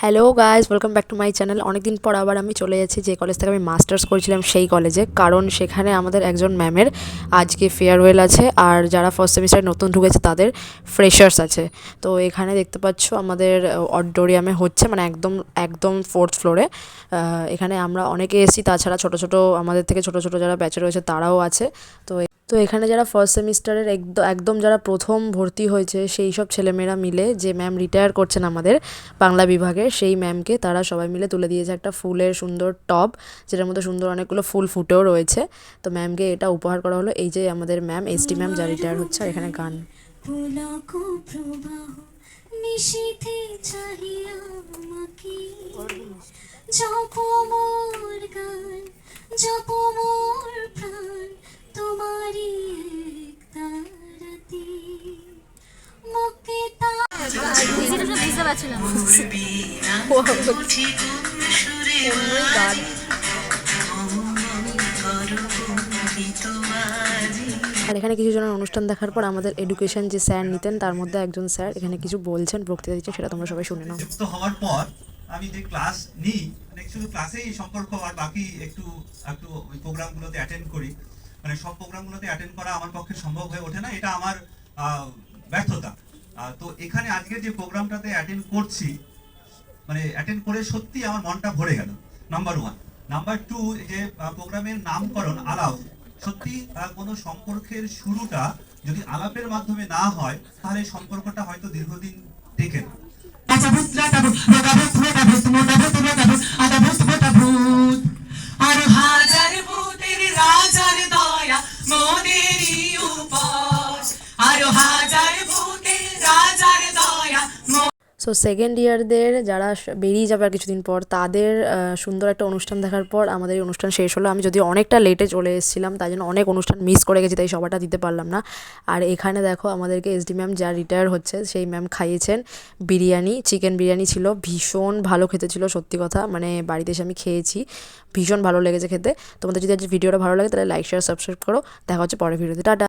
Hello guys, welcome back to my channel. অনেকদিন পর আবার আমি চলে যাচ্ছি যে কলেজ থেকে আমি মাস্টার্স করেছিলাম সেই কলেজে, কারণ সেখানে আমাদের একজন ম্যামের আজকে ফেয়ারওয়েল আছে, আর যারা ফার্স্ট সেমিস্টারে নতুন ঢুকেছে তাদের ফ্রেশার্স আছে। তো এখানে দেখতে পাচ্ছ আমাদের অডিটোরিয়ামে হচ্ছে, মানে একদম একদম 4th ফ্লোরে। এখানে আমরা অনেকে এসেছি, তাছাড়া ছোটো ছোটো আমাদের থেকে ছোটো ছোটো যারা ব্যাচে রয়েছে তারাও আছে। তো এখানে যারা ফার্স্ট সেমিস্টারের একদম যারা প্রথম ভর্তি হয়েছে সেই সব ছেলেমেয়েরা মিলে, যে ম্যাম রিটায়ার করছেন আমাদের বাংলা বিভাগের, সেই ম্যামকে তারা সবাই মিলে তুলে দিয়েছে একটা ফুলের সুন্দর টব, যেটার মধ্যে সুন্দর অনেকগুলো ফুল ফুটেও রয়েছে। তো ম্যামকে এটা উপহার করা হলো। এই যে আমাদের ম্যাম, এসডি ম্যাম, যা রিটায়ার হচ্ছে। আর এখানে গান আর এখানে কিছু জনের অনুষ্ঠান দেখার পর আমাদের এডুকেশন যে স্যার নিতেন, তার মধ্যে একজন স্যার এখানে কিছু বলছেন, বক্তৃতা দিচ্ছেন, সেটা তোমরা সবাই শুনে নাও। তো হওয়ার পর আমি যে ক্লাস নিই, মানে শুধু ক্লাসেই সম্পর্ক, আর বাকি একটু একটু ওই প্রোগ্রামগুলোতে অ্যাটেন্ড করি। মানে সব প্রোগ্রামগুলোতে অ্যাটেন্ড করা আমার পক্ষে সম্ভব হয়ে ওঠে না, এটা আমার ব্যর্থতা। তো এখানে আজকে যে প্রোগ্রামটাতে অ্যাটেন্ড করছি, মানে অ্যাটেন্ড করে সত্যি আমার মনটা ভরে গেল, নাম্বার 1। নাম্বার 2, যে প্রোগ্রামের নামকরণ আলাপ, সত্যি কোনো সম্পর্কের শুরুটা যদি আলাপের মাধ্যমে না হয়, তাহলে সম্পর্কটা হয়তো দীর্ঘদিন টেকে না। সো সেকেন্ড ইয়ারদের যারা বেরিয়ে যাবে আর কিছুদিন পর, তাদের সুন্দর একটা অনুষ্ঠান দেখার পর আমাদের এই অনুষ্ঠান শেষ হলো। আমি যদিও অনেকটা লেটে চলে এসেছিলাম, তাই জন্য অনেক অনুষ্ঠান মিস করে গেছি, তাই সবাটা দিতে পারলাম না। আর এখানে দেখো আমাদেরকে এসডি ম্যাম, যা রিটায়ার হচ্ছে, সেই ম্যাম খাইয়েছেন বিরিয়ানি, চিকেন বিরিয়ানি ছিল, ভীষণ ভালো খেতে ছিল, সত্যি কথা। মানে বাড়িতে এসে আমি খেয়েছি, ভীষণ ভালো লেগেছে খেতে। তোমাদের যদি আজ ভিডিওটা ভালো লাগে তাহলে লাইক, শেয়ার, সাবস্ক্রাইব করো। দেখা হচ্ছে পরের ভিডিওতে। টাটা।